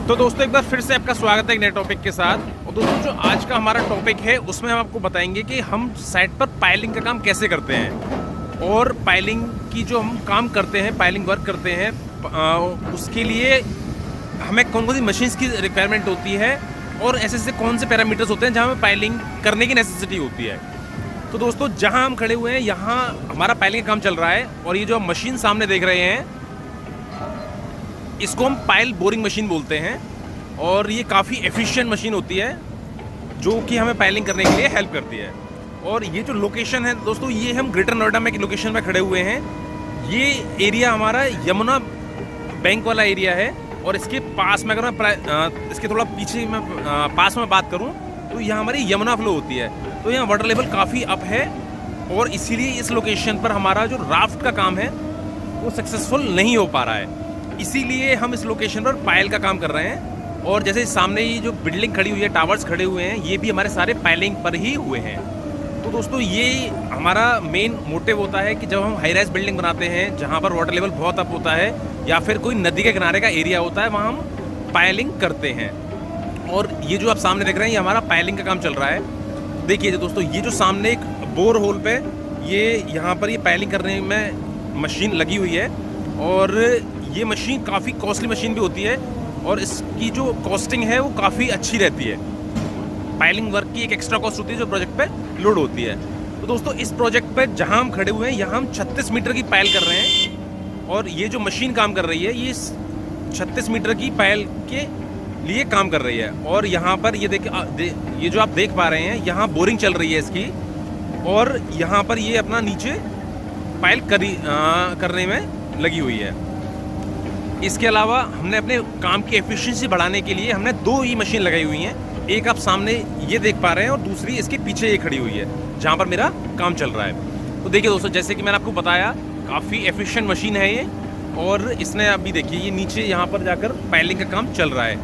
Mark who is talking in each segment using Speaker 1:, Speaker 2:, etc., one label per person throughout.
Speaker 1: तो दोस्तों एक बार फिर से आपका स्वागत है एक नए टॉपिक के साथ। और दोस्तों जो आज का हमारा टॉपिक है उसमें हम आपको बताएंगे कि हम साइट पर पाइलिंग का काम कैसे करते हैं और पाइलिंग की जो हम काम करते हैं, पाइलिंग वर्क करते हैं, उसके लिए हमें कौन कौन सी मशीन्स की रिक्वायरमेंट होती है और ऐसे ऐसे कौन से पैरामीटर्स होते हैं जहाँ हमें पाइलिंग करने की नेसेसिटी होती है। तो दोस्तों जहाँ हम खड़े हुए हैं यहाँ हमारा पाइलिंग का काम चल रहा है और ये जो हम मशीन सामने देख रहे हैं इसको हम पाइल बोरिंग मशीन बोलते हैं और ये काफ़ी एफिशिएंट मशीन होती है जो कि हमें पाइलिंग करने के लिए हेल्प करती है। और ये जो लोकेशन है दोस्तों, ये हम ग्रेटर नोएडा में एक लोकेशन में खड़े हुए हैं। ये एरिया हमारा यमुना बैंक वाला एरिया है और इसके पास में अगर मैं इसके थोड़ा पीछे में पास में बात करूं तो यहाँ हमारी यमुना फ्लो होती है। तो यहाँ वाटर लेवल काफ़ी अप है और इसीलिए इस लोकेशन पर हमारा जो राफ्ट का काम है वो सक्सेसफुल नहीं हो पा रहा है। इसीलिए हम इस लोकेशन पर पाइल का काम कर रहे हैं। और जैसे सामने ये जो बिल्डिंग खड़ी हुई है, टावर्स खड़े हुए हैं, ये भी हमारे सारे पाइलिंग पर ही हुए हैं। तो दोस्तों ये हमारा मेन मोटिव होता है कि जब हम हाई राइज बिल्डिंग बनाते हैं जहाँ पर वाटर लेवल बहुत अप होता है या फिर कोई नदी के किनारे का एरिया होता है, वहाँ हम पाइलिंग करते हैं। और ये जो आप सामने देख रहे हैं ये हमारा पाइलिंग का काम चल रहा है। देखिए दोस्तों, ये जो सामने एक बोर होल पे ये यहाँ पर ये पाइलिंग करने में मशीन लगी हुई है और ये मशीन काफ़ी कॉस्टली मशीन भी होती है और इसकी जो कॉस्टिंग है वो काफ़ी अच्छी रहती है। पाइलिंग वर्क की एक एक्स्ट्रा कॉस्ट होती है जो प्रोजेक्ट पे लोड होती है। तो दोस्तों इस प्रोजेक्ट पे जहाँ हम खड़े हुए हैं यहाँ हम 36 मीटर की पाइल कर रहे हैं और ये जो मशीन काम कर रही है ये 36 मीटर की पाइल के लिए काम कर रही है। और यहाँ पर ये जो आप देख पा रहे हैं यहाँ बोरिंग चल रही है इसकी और यहाँ पर ये अपना नीचे पाइल करने में लगी हुई है। इसके अलावा हमने अपने काम की एफिशिएंसी बढ़ाने के लिए हमने 2 ही मशीन लगाई हुई हैं। एक आप सामने ये देख पा रहे हैं और दूसरी इसके पीछे ये खड़ी हुई है जहाँ पर मेरा काम चल रहा है। तो देखिए दोस्तों, जैसे कि मैंने आपको बताया काफ़ी एफिशिएंट मशीन है ये और इसने अभी देखिए ये नीचे यहाँ पर जाकर पाइलिंग का काम चल रहा है।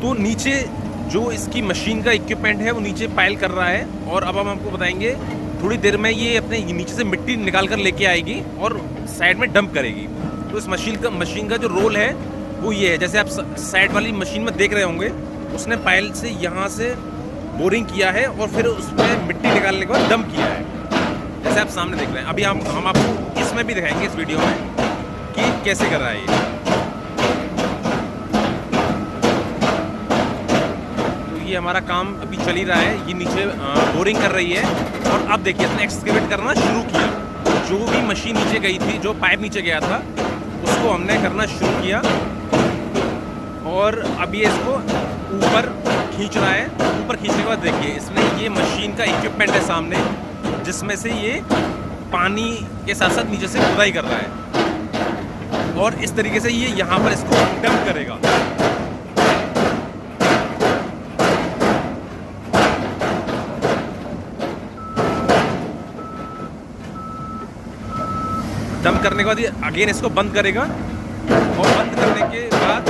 Speaker 1: तो नीचे जो इसकी मशीन का इक्विपमेंट है वो नीचे पाइल कर रहा है और अब हम आपको बताएंगे थोड़ी देर में ये अपने नीचे से मिट्टी निकाल कर लेके आएगी और साइड में डंप करेगी। तो इस मशीन का जो रोल है वो ये है, जैसे आप साइड वाली मशीन में देख रहे होंगे उसने पाइल से यहाँ से बोरिंग किया है और फिर उसमें मिट्टी निकालने के बाद डंप किया है, जैसे आप सामने देख रहे हैं। अभी हम आपको इसमें भी दिखाएंगे इस वीडियो में कि कैसे कर रहा है ये। तो ये हमारा काम अभी चल ही रहा है, ये नीचे बोरिंग कर रही है और अब देखिए इसने एक्सकेवेट करना शुरू किया। जो भी मशीन नीचे गई थी, जो पाइप नीचे गया था उसको हमने करना शुरू किया और अब ये इसको ऊपर खींच रहा है। ऊपर खींचने के बाद देखिए इसने ये मशीन का इक्विपमेंट है सामने जिसमें से ये पानी के साथ साथ नीचे से खुदाई कर रहा है और इस तरीके से ये यहाँ पर इसको डंप करेगा। डंप करने के बाद ये अगेन इसको बंद करेगा और बंद करने के बाद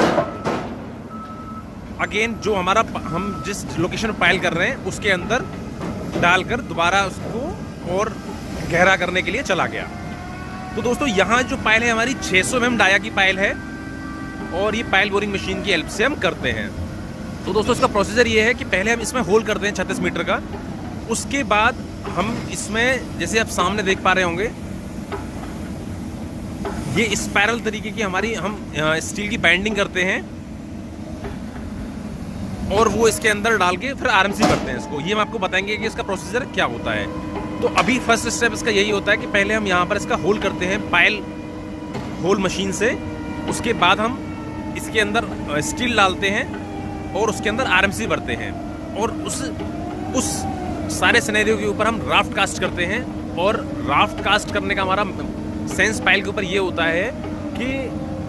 Speaker 1: अगेन जो हमारा हम जिस लोकेशन पर पाइल कर रहे हैं उसके अंदर डालकर दोबारा उसको और गहरा करने के लिए चला गया। तो दोस्तों यहाँ जो पाइल है हमारी 600 mm डाया की पाइल है और ये पाइल बोरिंग मशीन की हेल्प से हम करते हैं। तो दोस्तों इसका प्रोसीजर ये है कि पहले हम इसमें होल करते हैं 36 मीटर का। उसके बाद हम इसमें जैसे आप सामने देख पा रहे होंगे ये स्पाइरल तरीके की हमारी हम स्टील की बाइंडिंग करते हैं और वो इसके अंदर डाल के फिर आरएमसी करते हैं इसको। ये हम आपको बताएंगे कि इसका प्रोसीजर क्या होता है। तो अभी फर्स्ट स्टेप इसका यही होता है कि पहले हम यहाँ पर इसका होल करते हैं पाइल होल मशीन से। उसके बाद हम इसके अंदर स्टील डालते हैं और उसके अंदर आरएमसी भरते हैं और उस सारे सिनेरियो के ऊपर हम राफ्ट कास्ट करते हैं। और राफ्ट कास्ट करने का हमारा सेंस पाइल के ऊपर ये होता है कि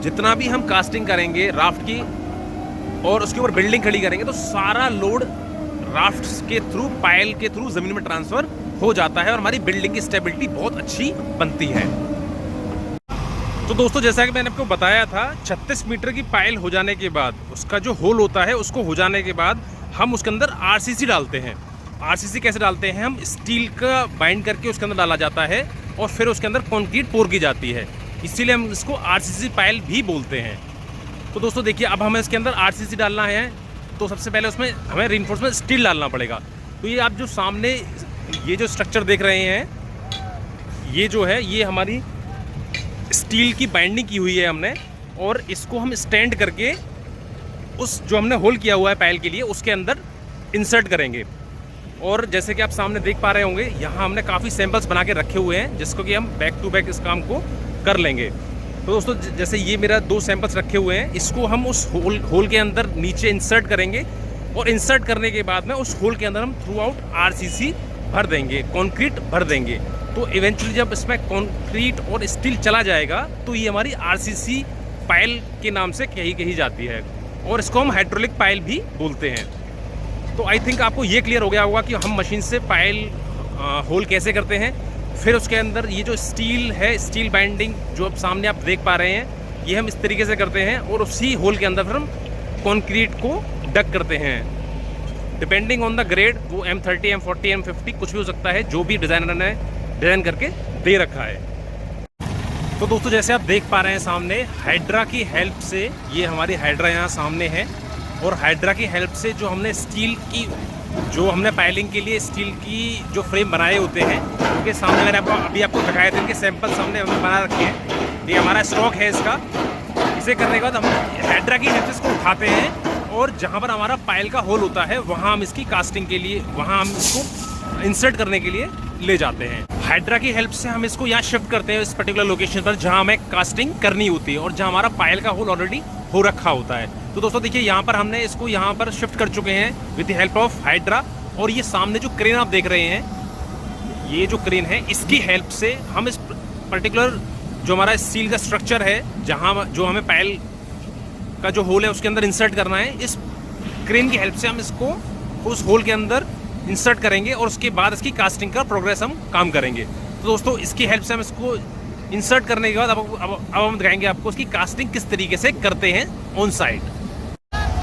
Speaker 1: जितना भी हम कास्टिंग करेंगे राफ्ट की और उसके ऊपर बिल्डिंग खड़ी करेंगे तो सारा लोड राफ्ट के थ्रू, पाइल के थ्रू ज़मीन में ट्रांसफ़र हो जाता है और हमारी बिल्डिंग की स्टेबिलिटी बहुत अच्छी बनती है। तो दोस्तों जैसा कि मैंने आपको बताया था 36 मीटर की पाइल हो जाने के बाद उसका जो होल होता है उसको हो जाने के बाद हम उसके अंदर आरसीसी डालते हैं। आरसीसी कैसे डालते हैं? हम स्टील का बाइंड करके उसके अंदर डाला जाता है और फिर उसके अंदर कंक्रीट पोर की जाती है, इसीलिए हम इसको आरसीसी पाइल भी बोलते हैं। तो दोस्तों देखिए, अब हमें इसके अंदर आरसीसी डालना है, तो सबसे पहले उसमें हमें रिइंफोर्समेंट स्टील डालना पड़ेगा। तो ये आप जो सामने ये जो स्ट्रक्चर देख रहे हैं, ये जो है ये हमारी स्टील की बाइंडिंग की हुई है हमने, और इसको हम स्टैंड करके उस जो हमने होल किया हुआ है पायल के लिए उसके अंदर इंसर्ट करेंगे। और जैसे कि आप सामने देख पा रहे होंगे, यहाँ हमने काफ़ी सैंपल्स बना के रखे हुए हैं जिसको कि हम बैक टू बैक इस काम को कर लेंगे। तो दोस्तों जैसे ये मेरा 2 सैंपल्स रखे हुए हैं, इसको हम उस होल के अंदर नीचे इंसर्ट करेंगे, और इंसर्ट करने के बाद में उस होल के अंदर हम थ्रू आउट आरसीसी भर देंगे, कंक्रीट भर देंगे। तो इवेंचुअली जब इसमें कंक्रीट और स्टील चला जाएगा तो ये हमारी आरसीसी पायल के नाम से कही जाती है, और इसको हम हाइड्रोलिक पायल भी बोलते हैं। तो आई थिंक आपको ये क्लियर हो गया होगा कि हम मशीन से पायल होल कैसे करते हैं। फिर उसके अंदर ये जो स्टील है, स्टील बाइंडिंग जो अब सामने आप देख पा रहे हैं, ये हम इस तरीके से करते हैं, और उसी होल के अंदर फिर हम कंक्रीट को डक करते हैं। डिपेंडिंग ऑन द ग्रेड, वो M30, M40, M50 कुछ भी हो सकता है, जो भी डिज़ाइनर ने डिज़ाइन करके दे रखा है। तो दोस्तों जैसे आप देख पा रहे हैं सामने, हाइड्रा की हेल्प से, ये हमारी हाइड्रा यहाँ सामने है, और हाइड्रा की हेल्प से जो हमने स्टील की, जो हमने पायलिंग के लिए स्टील की जो फ्रेम बनाए होते हैं, उनके सामने मैंने अभी आपको दिखाए थे, इनके सैंपल सामने हमने बना रखे हैं। ये हमारा स्टॉक है इसका। इसे करने के बाद हम हाइड्रा की हेल्प से इसको उठाते हैं, और जहाँ पर हमारा पायल का होल होता है वहाँ हम इसकी कास्टिंग के लिए, वहाँ हम इसको इंसर्ट करने के लिए ले जाते हैं। हाइड्रा की हेल्प से हम इसको यहाँ शिफ्ट करते हैं इस पर्टिकुलर लोकेशन पर जहाँ हमें कास्टिंग करनी होती है, और जहाँ हमारा पायल का होल ऑलरेडी हो रखा होता है। तो दोस्तों देखिए, यहाँ पर हमने इसको यहाँ पर शिफ्ट कर चुके हैं with the help of hydra. और ये सामने जो क्रेन आप देख रहे हैं, ये जो क्रेन है, इसकी हेल्प से हम इस पर्टिकुलर जो हमारा स्टील का स्ट्रक्चर है, जहाँ जो हमें पायल का जो होल है उसके अंदर इंसर्ट करना है, इस क्रेन की हेल्प से हम इसको उस होल के अंदर इंसर्ट करेंगे, और उसके बाद इसकी कास्टिंग का प्रोग्रेस हम काम करेंगे। तो दोस्तों इसकी हेल्प से हम इसको इंसर्ट करने के बाद अब हम दिखाएंगे आपको इसकी कास्टिंग किस तरीके से करते हैं ऑन साइट।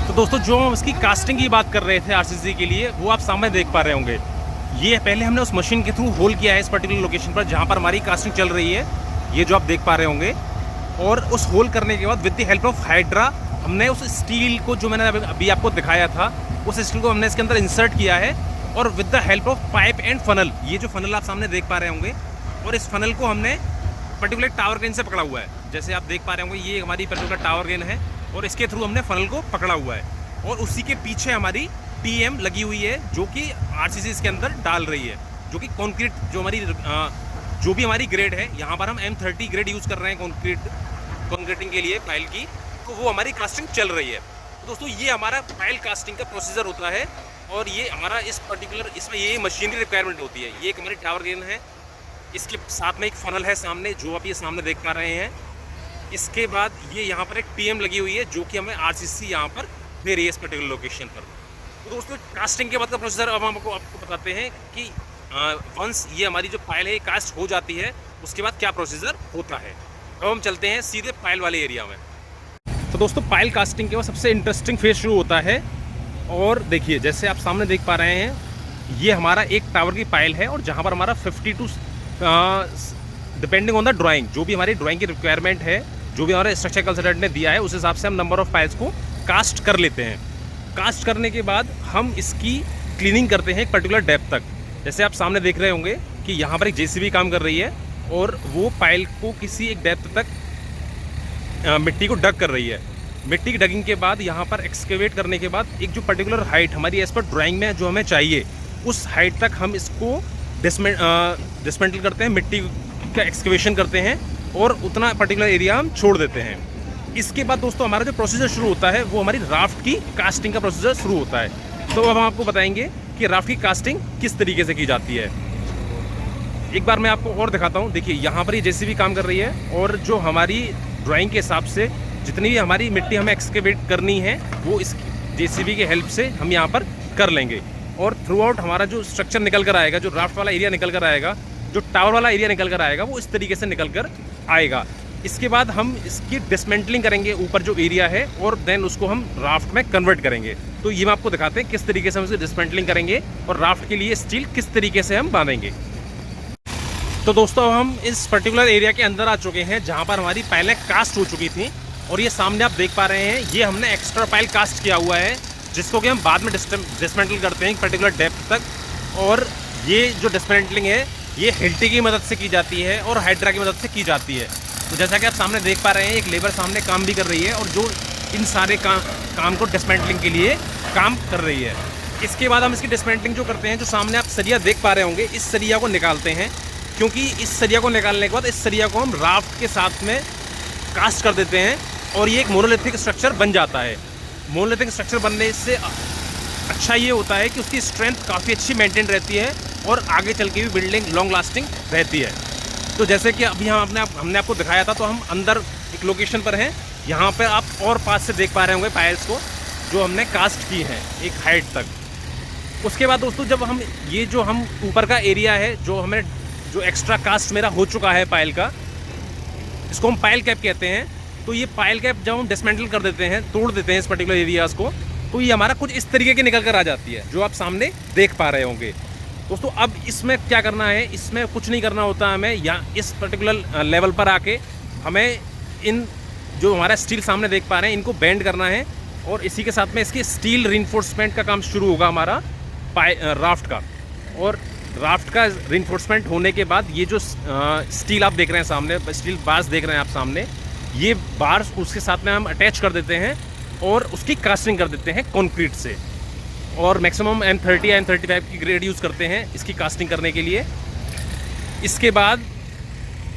Speaker 1: तो दोस्तों जो हम इसकी कास्टिंग की बात कर रहे थे आरसीसी के लिए, वो आप सामने देख पा रहे होंगे। ये पहले हमने उस मशीन के थ्रू होल किया है इस पर्टिकुलर लोकेशन पर जहाँ पर हमारी कास्टिंग चल रही है, ये जो आप देख पा रहे होंगे। और उस होल करने के बाद with the help of hydra हमने उस स्टील को, जो मैंने अभी आपको दिखाया था, उस स्टील को हमने इसके अंदर इंसर्ट किया है, और with the help of pipe and funnel, ये जो फनल आप सामने देख पा रहे होंगे, और इस फनल को हमने पर्टिकुलर टावर क्रेन से पकड़ा हुआ है। जैसे आप देख पा रहे होंगे, ये हमारी पर्टिकुलर टावर क्रेन है, और इसके थ्रू हमने फनल को पकड़ा हुआ है, और उसी के पीछे हमारी टीएम लगी हुई है जो कि आरसीसी इसके अंदर डाल रही है, जो कि कंक्रीट जो हमारी जो भी हमारी ग्रेड है, यहाँ पर हम M30 ग्रेड यूज़ कर रहे हैं कंक्रीटिंग के लिए पायल की, तो वो हमारी कास्टिंग चल रही है। तो दोस्तों ये हमारा पायल कास्टिंग का प्रोसीजर होता है, और ये हमारा इस पर्टिकुलर इसमें ये मशीनरी रिक्वायरमेंट होती है। ये एक हमारी टावर क्रेन है, इसके साथ में एक फनल है सामने, जो आप ये सामने देख पा रहे हैं। इसके बाद ये यहाँ पर एक टीएम लगी हुई है जो कि हमें आरसीसी यहाँ पर दे रही है इस पर्टिकुलर लोकेशन पर। तो दोस्तों कास्टिंग के बाद का प्रोसीजर अब हम आपको बताते हैं कि वंस ये हमारी जो पायल है कास्ट हो जाती है, उसके बाद क्या प्रोसीजर होता है। अब हम चलते हैं सीधे पायल वाले एरिया में। तो दोस्तों पायल कास्टिंग के बाद सबसे इंटरेस्टिंग फेज शुरू होता है, और देखिए जैसे आप सामने देख पा रहे हैं, ये हमारा एक टावर की पायल है, और जहाँ पर हमारा 52 डिपेंडिंग ऑन द ड्राइंग, जो भी हमारी ड्राइंग की रिक्वायरमेंट है, जो भी हमारे स्ट्रक्चर कंसल्टेंट ने दिया है, उस हिसाब से हम नंबर ऑफ पाइल्स को कास्ट कर लेते हैं। कास्ट करने के बाद हम इसकी क्लीनिंग करते हैं एक पर्टिकुलर डेप्थ तक। जैसे आप सामने देख रहे होंगे कि यहाँ पर एक जेसीबी काम कर रही है, और वो पाइल को किसी एक डेप्थ तक मिट्टी को डग कर रही है। मिट्टी की डगिंग के बाद यहाँ पर एक्सकेवेट करने के बाद एक जो पर्टिकुलर हाइट हमारी एज पर ड्राइंग में जो हमें चाहिए, उस हाइट तक हम इसको डिसमेंटल करते हैं, मिट्टी का एक्सकेवेशन करते हैं, और उतना पर्टिकुलर एरिया हम छोड़ देते हैं। इसके बाद दोस्तों हमारा जो प्रोसीजर शुरू होता है, वो हमारी राफ्ट की कास्टिंग का प्रोसीजर शुरू होता है। तो अब हम आपको बताएंगे कि राफ्ट की कास्टिंग किस तरीके से की जाती है। एक बार मैं आपको और दिखाता हूँ। देखिए यहाँ पर ये जेसीबी काम कर रही है, और जो हमारी ड्राइंग के हिसाब से जितनी भी हमारी मिट्टी हमें एक्सकेवेट करनी है, वो इस जेसीबी के हेल्प से हम यहाँ पर कर लेंगे। और थ्रू आउट हमारा जो स्ट्रक्चर निकल कर आएगा, जो राफ्ट वाला एरिया निकल कर आएगा, जो टावर वाला एरिया निकल कर आएगा, वो इस तरीके से निकल कर आएगा। इसके बाद हम इसकी डिसमेंटलिंग करेंगे ऊपर जो एरिया है, और देन उसको हम राफ्ट में कन्वर्ट करेंगे। तो ये मैं आपको दिखाते हैं किस तरीके से हम इसकी डिसमेंटलिंग करेंगे, और राफ्ट के लिए स्टील किस तरीके से हम बांधेंगे। तो दोस्तों हम इस पर्टिकुलर एरिया के अंदर आ चुके हैं, जहाँ पर हमारी पहले कास्ट हो चुकी थी। और ये सामने आप देख पा रहे हैं, ये हमने एक्स्ट्रा पाइल कास्ट किया हुआ है, जिसको कि हम बाद में डिसमेंटल करते हैं एक पर्टिकुलर डेप्थ तक। और ये जो डिसमेंटलिंग है ये हिल्टी की मदद से की जाती है और हाइड्रा की मदद से की जाती है। तो जैसा कि आप सामने देख पा रहे हैं, एक लेबर सामने काम भी कर रही है और जो इन सारे काम को डिसमेंटलिंग के लिए काम कर रही है। इसके बाद हम इसकी डिसमेंटलिंग जो करते हैं, जो सामने आप सरिया देख पा रहे होंगे, इस सरिया को निकालते हैं, क्योंकि इस सरिया को निकालने के बाद इस सरिया को हम राफ्ट के साथ में कास्ट कर देते हैं और ये एक मोनोलिथिक स्ट्रक्चर बन जाता है। मोनोलिथिक स्ट्रक्चर बनने से अच्छा ये होता है कि उसकी स्ट्रेंथ काफ़ी अच्छी मेंटेन रहती है और आगे चल के भी बिल्डिंग लॉन्ग लास्टिंग रहती है। तो जैसे कि अभी हमने आपको दिखाया था, तो हम अंदर एक लोकेशन पर हैं, यहाँ पर आप और पास से देख पा रहे होंगे पायल्स को जो हमने कास्ट की हैं एक हाइट तक। उसके बाद दोस्तों, जब हम ये जो हम ऊपर का एरिया है जो एक्स्ट्रा कास्ट मेरा हो चुका है पायल का, इसको हम पायल कैप कहते हैं। तो ये पायल कैप जब हम डिसमेंटल कर देते हैं, तोड़ देते हैं इस पर्टिकुलर एरियाज़ को, तो ये हमारा कुछ इस तरीके की निकल कर आ जाती है, जो आप सामने देख पा रहे होंगे। दोस्तों अब इसमें क्या करना है, इसमें कुछ नहीं करना होता हमें, या इस पर्टिकुलर लेवल पर आके हमें इन जो हमारा स्टील सामने देख पा रहे हैं इनको बेंड करना है, और इसी के साथ में इसकी स्टील रिइंफोर्समेंट का काम शुरू होगा हमारा राफ्ट का। और राफ्ट का रिइंफोर्समेंट होने के बाद ये जो स्टील आप देख रहे हैं सामने, स्टील बार्स देख रहे हैं आप सामने, ये बार्स उसके साथ में हम अटैच कर देते हैं और उसकी कास्टिंग कर देते हैं कंक्रीट से। और मैक्सिमम M30 या M35 की ग्रेड यूज़ करते हैं इसकी कास्टिंग करने के लिए। इसके बाद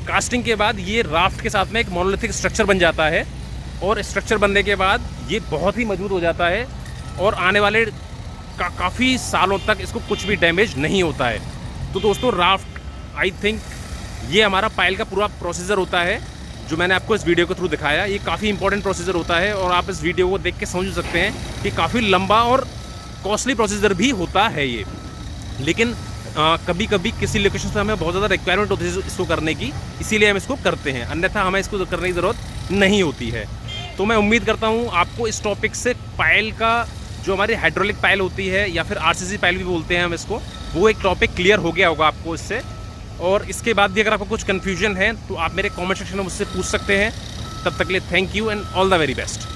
Speaker 1: कास्टिंग के बाद ये राफ्ट के साथ में एक मोनोलिथिक स्ट्रक्चर बन जाता है, और स्ट्रक्चर बनने के बाद ये बहुत ही मजबूत हो जाता है और आने वाले काफ़ी सालों तक इसको कुछ भी डैमेज नहीं होता है। तो दोस्तों राफ्ट, आई थिंक ये हमारा पायल का पूरा प्रोसीजर होता है जो मैंने आपको इस वीडियो के थ्रू दिखाया। ये काफ़ी इंपॉर्टेंट प्रोसीजर होता है और आप इस वीडियो को देख के समझ सकते हैं कि काफ़ी लंबा और कॉस्टली प्रोसीजर भी होता है ये। लेकिन कभी कभी किसी लोकेशन से हमें बहुत ज़्यादा रिक्वायरमेंट होती है इसको करने की, इसीलिए हम इसको करते हैं, अन्यथा हमें इसको करने की ज़रूरत नहीं होती है। तो मैं उम्मीद करता हूँ आपको इस टॉपिक से पायल का जो हमारी हाइड्रोलिक पायल होती है या फिर RCC पायल भी बोलते हैं हम इसको, वो एक टॉपिक क्लियर हो गया होगा आपको इससे। और इसके बाद भी अगर आपको कुछ कन्फ्यूजन है तो आप मेरे कमेंट सेक्शन में मुझसे पूछ सकते हैं। तब तक के लिए thank you and all the very best.